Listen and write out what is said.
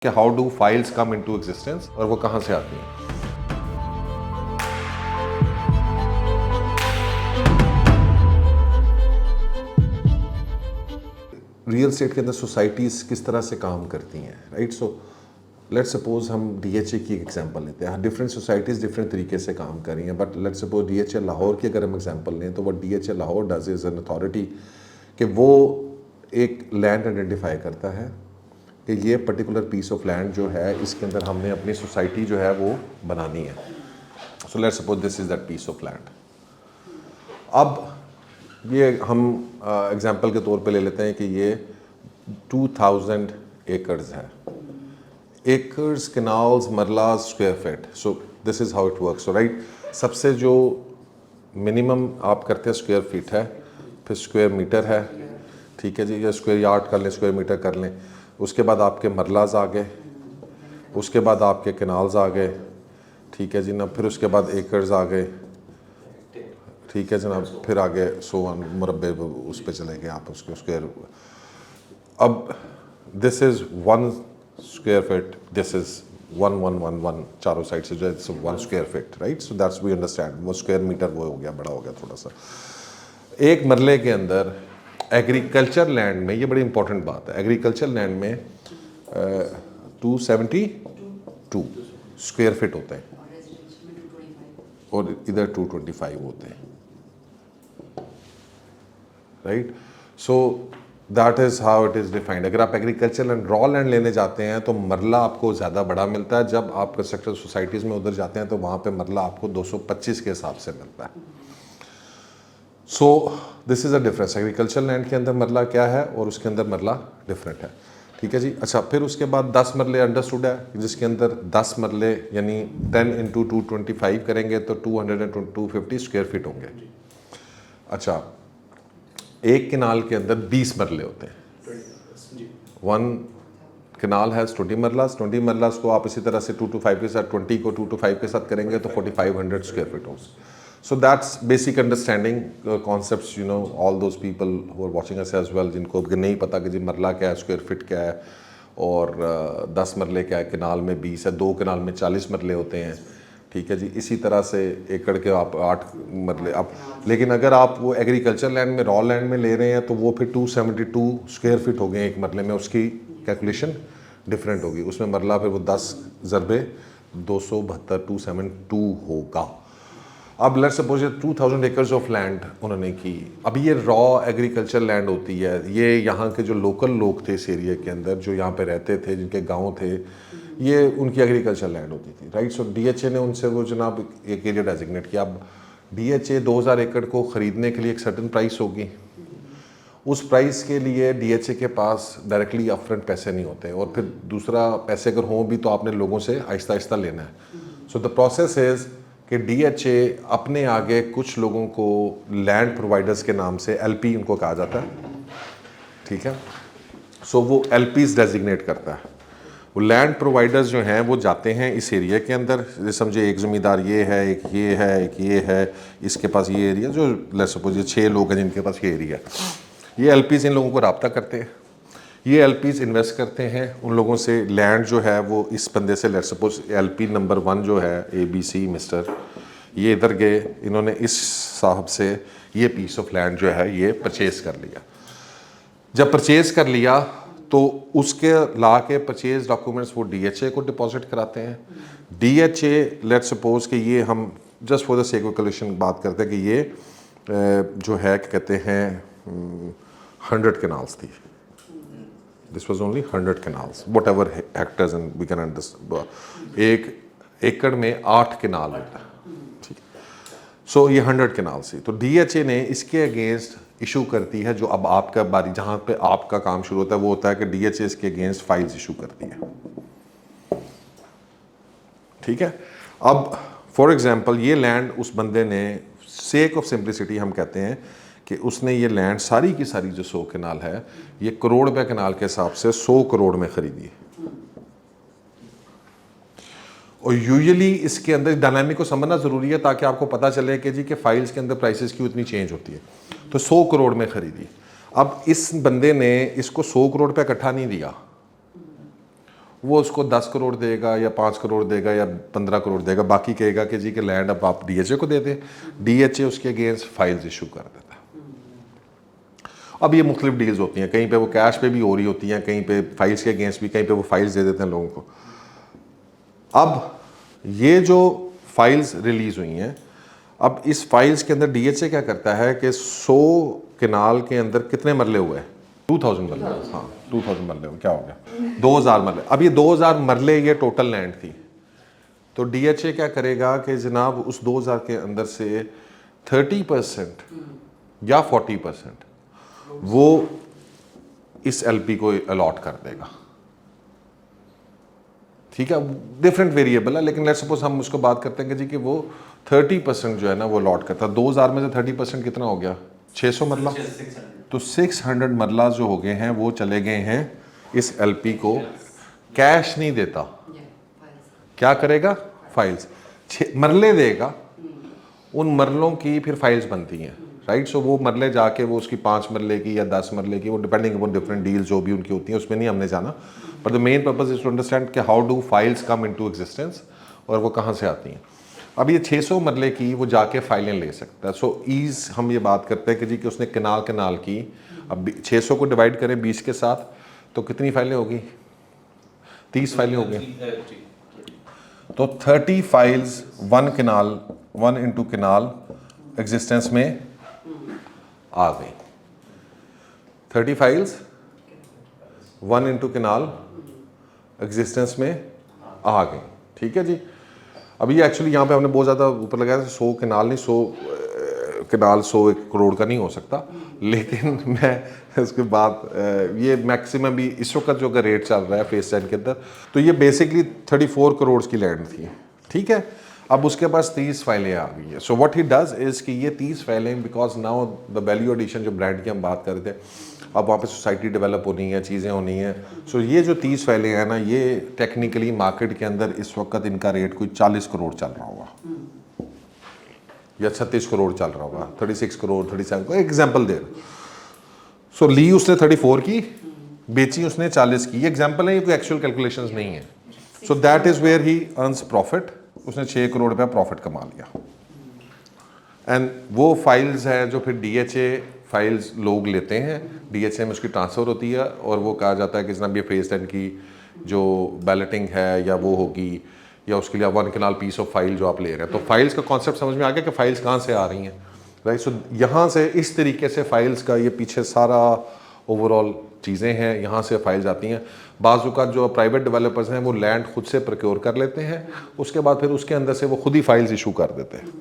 कि how do files come into existence और वो कहाँ से आती हैं। रियल एस्टेट के अंदर सोसाइटीज़ किस तरह से काम करती हैं, राइट। सो लेट्स सपोज हम डीएचए की एक एग्जांपल लेते हैं। डिफरेंट सोसाइटीज़ डिफरेंट तरीके से काम कर रही हैं, but let's suppose DHA Lahore की अगर हम एग्जांपल लें तो what DHA Lahore does is an authority कि वो एक लैंड आइडेंटिफाई करता है कि ये पर्टिकुलर पीस ऑफ लैंड जो है इसके अंदर हमने अपनी सोसाइटी जो है वो बनानी है। So let's suppose this is that piece of land. अब ये हम एग्जांपल के तौर पे ले लेते हैं कि ये 2000 एकर्स है। Acres, canals, marlas, square feet. So this is how it works, right. सबसे जो मिनिमम आप करते हैं स्क्वायर फीट है, फिर स्क्वायर मीटर है, ठीक है जी, या स्क्वायर यार्ड कर लें, स्क्वायर मीटर कर लें। उसके बाद आपके मरलाज आ गए, उसके बाद आपके कैनाल्स आ गए, ठीक है जी ना, फिर उसके बाद एकर्स आ गए, ठीक है जनाब, फिर आगे 100 मुरब्बे उस पर चले गए आप उसके स्क्वायर। अब this is 1 square feet, this is 1111 चारों साइड से जो है 1 square feet, right. So that's we understand. वो स्क्वायर मीटर वो हो गया, बड़ा हो गया थोड़ा सा। एक मरले के अंदर एग्रीकल्चर लैंड में, ये बड़ी इंपॉर्टेंट बात है, एग्रीकल्चर लैंड में 272 स्क्वायर फीट होते हैं और इधर 225 होते हैं, right. So that is how it is defined. अगर आप एग्रीकल्चर लैंड, रॉ लैंड लेने जाते हैं तो मरला आपको ज़्यादा बड़ा मिलता है। जब आप कंस्ट्रक्शन सोसाइटीज़ में उधर जाते हैं तो वहाँ पे मरला आपको 225 के हिसाब से मिलता है। सो this is a difference. Agriculture land के अंदर मरला क्या है और उसके अंदर मरला डिफरेंट है, ठीक है जी। अच्छा, फिर उसके बाद 10 मरले अंडरस्टूड है, जिसके अंदर 10 मरले यानी 10 × 225 करेंगे तो 250 स्क्वायर फीट होंगे। अच्छा, एक किनाल के अंदर 20 मरले होते हैं। 1 किनाल हैज़ 20 मरलास। 20 मरलास को आप इसी तरह से 225 के साथ, 20 को 225 के साथ करेंगे तो 4500 स्क्वायर फीट होगा। So that's basic understanding concepts, you know, all those people who are watching us as well, जिनको नहीं पता कि जी मरला क्या है, स्क्वायर फीट क्या है और 10 मरले क्या है, किनाल में 20 है, 2 किनाल में 40 मरले होते हैं, ठीक है जी। इसी तरह से एकड़ के आप 8 मरले आप, लेकिन अगर आप वो एग्रीकल्चर लैंड में, रॉ लैंड में ले रहे हैं तो वो फिर 272 स्क्वायर फीट हो गए एक मरले में, उसकी कैलकुलेशन डिफरेंट होगी। उसमें मरला फिर वो 10 ज़रबे 272 272 होगा। अब let's suppose 2000 acres of land उन्होंने की। अब ये रॉ एग्रीकल्चर लैंड होती है, ये यहाँ के जो लोकल लोग थे इस एरिया के अंदर, जो यहाँ पे रहते थे, जिनके गांव थे, ये उनकी एग्रीकल्चर लैंड होती थी, राइट। सो डीएचए ने उनसे वो जनाब एक एरिया डेजिग्नेट किया। अब डीएचए 2000 एकड़ को ख़रीदने के लिए एक सर्टन प्राइस होगी। उस प्राइस के लिए डीएचए के पास डायरेक्टली अपफ्रंट पैसे नहीं होते, और फिर दूसरा पैसे अगर हों भी तो आपने लोगों से आहिस्ता आहिस्ता लेना है। सो द प्रोसेस इज़ कि डीएचए अपने आगे कुछ लोगों को लैंड प्रोवाइडर्स के नाम से, एलपी उनको कहा जाता है, ठीक है। सो वो एलपीज डेजिग्नेट करता है। वो लैंड प्रोवाइडर्स जो हैं वो जाते हैं इस एरिया के अंदर, समझे एक ज़मींदार ये है, एक ये है, एक ये है, इसके पास ये एरिया, जो लेट्स सपोज ये 6 लोग हैं जिनके पास ये एरिया, ये एलपीज इन लोगों को रब्ता करते हैं। ये एलपीज इन्वेस्ट करते हैं उन लोगों से। लैंड जो है वो इस बंदे से, लेट्स सपोज एलपी नंबर 1 जो है ABC मिस्टर, ये इधर गए, इन्होंने इस साहब से ये पीस ऑफ लैंड जो है ये परचेज़ कर लिया। जब परचेज़ कर लिया तो उसके ला के परचेज डॉक्यूमेंट्स वो डीएचए को डिपॉजिट कराते हैं। डीएचए लेट्स सपोज कि ये हम just for the sake of calculation बात करते हैं कि ये जो है क्या कहते हैं 100 कैनाल्स थी। This was only 100 canals, whatever hectares, and we can understand. एक एकड़ में 8 केनाल होता है, ठीक है। सो ये 100 केनाल थी। तो डीएचए ने इसके अगेंस्ट इशू करती है, जो अब आपका बारी, जहाँ पे आपका काम शुरू होता है वो होता है कि डीएचए इसके अगेंस्ट फाइल्स इशू करती है, ठीक है। अब फॉर एग्जांपल ये लैंड उस बंदे ने, सेक ऑफ सिंप्लिसिटी हम कहते हैं कि उसने ये लैंड सारी की सारी जो 100 कनाल है, ये करोड़ रुपए कनाल के हिसाब से 100 करोड़ में खरीदी है। और यूजुअली इसके अंदर डायनामिक को समझना ज़रूरी है ताकि आपको पता चले कि जी के फाइल्स के अंदर प्राइसेस क्यों इतनी चेंज होती है। तो 100 करोड़ में खरीदी। अब इस बंदे ने इसको 100 करोड़ रुपये इकट्ठा नहीं दिया, वो उसको 10 करोड़ देगा या 5 करोड़ देगा या 15 करोड़ देगा, बाकी कहेगा कि जी कि लैंड अब आप डीएचए को दे दें, डीएचए उसके अगेंस्ट फाइल्स इशू कर देता है। अब ये मुख्तलिफ डील्स होती हैं, कहीं पे वो कैश पे भी हो रही होती हैं, कहीं पे फाइल्स के अगेंस्ट भी, कहीं पे वो फाइल्स दे देते हैं लोगों को। अब ये जो फाइल्स रिलीज हुई हैं, अब इस फाइल्स के अंदर डीएचए क्या करता है कि 100 किनाल के अंदर कितने मरले हुए हैं? 2000 मरले। हाँ 2000 मरले हुए, क्या हो गया 2000 मरले। अब ये 2000 मरले ये टोटल लैंड थी, तो डीएचए क्या करेगा कि जनाब उस 2000 के अंदर से 30% या 40% वो इस एलपी को अलॉट कर देगा। ठीक है, डिफरेंट वेरिएबल है, लेकिन लेट्स सपोज हम उसको बात करते हैं कि जी कि वो 30% जो है ना वो अलॉट करता है। 2000 में से 30% कितना हो गया? 600 मरला। तो 600 मरला जो हो गए हैं वो चले गए हैं इस एलपी को। कैश नहीं देता, क्या करेगा? फाइल्स मरले देगा, उन मरलों की फिर फाइल्स बनती हैं, राइट। सो वो मरले जाके वो उसकी 5 मरले की या 10 मरले की, वो डिपेंडिंग अपॉन डिफरेंट डील्स जो भी उनकी होती हैं, उसमें नहीं हमने जाना। But the main purpose is to understand कि how do files come into existence और वो कहाँ से आती हैं। अब ये 600 मरले की वो जाके फाइलें ले सकता है। सो ईज हम ये बात करते हैं कि जी कि उसने किनाल की, अब 600 को डिवाइड करें 20 के साथ तो कितनी फाइलें होगी? 30 फाइलें हो गई। तो 30 files 1 canal 1 into canal existence में आ गई। 30 फाइल्स 1 इंटू किनाल एग्जिस्टेंस में आ गई। ठीक है जी। अभी ये एक्चुअली यहाँ पे हमने बहुत ज़्यादा ऊपर लगाया, 100 किनाल नहीं, 100 किनाल 100 करोड़ का नहीं हो सकता, लेकिन मैं उसके बाद ये मैक्सिमम भी इस वक्त जो का रेट चल रहा है फेज 10 के अंदर, तो ये बेसिकली 34 करोड़ की लैंड थी। ठीक है, अब उसके पास 30 फाइलें आ गई है। So what he does is कि ये 30 फाइलें, because now the value addition जो ब्रांड की हम बात कर रहे थे, अब वहाँ पे सोसाइटी डेवलप होनी है, चीज़ें होनी है। सो ये जो 30 फाइलें हैं ना, ये टेक्निकली मार्केट के अंदर इस वक्त इनका रेट कोई 40 करोड़ चल रहा होगा या 36 करोड़ चल रहा होगा, 36 करोड़ 37 को एग्जाम्पल दे रहा। सो ली उसने 34 की, बेची उसने 40 की। ये एग्जाम्पल है, ये कोई एक्चुअल कैलकुलेशंस नहीं है। So that is where he earns profit. उसने 6 करोड़ रुपया प्रॉफिट कमा लिया। एंड वो फाइल्स है जो फिर डीएचए फाइल्स लोग लेते हैं, डीएचए में उसकी ट्रांसफ़र होती है और वो कहा जाता है कि जनाब ये फेज 10 की जो बैलेटिंग है या वो होगी, या उसके लिए 1 किनाल पीस ऑफ फाइल जो आप ले रहे हैं। तो फाइल्स का कॉन्सेप्ट समझ में आ गया कि फाइल्स कहाँ से आ रही हैं, राइट। सो यहाँ से इस तरीके से फाइल्स का ये पीछे सारा ओवरऑल चीज़ें हैं, यहाँ से फाइल्स आती हैं। बाज़ का जो प्राइवेट डेवलपर्स हैं वो लैंड खुद से प्रोक्योर कर लेते हैं, उसके बाद फिर उसके अंदर से वो खुद ही फाइल्स इशू कर देते हैं।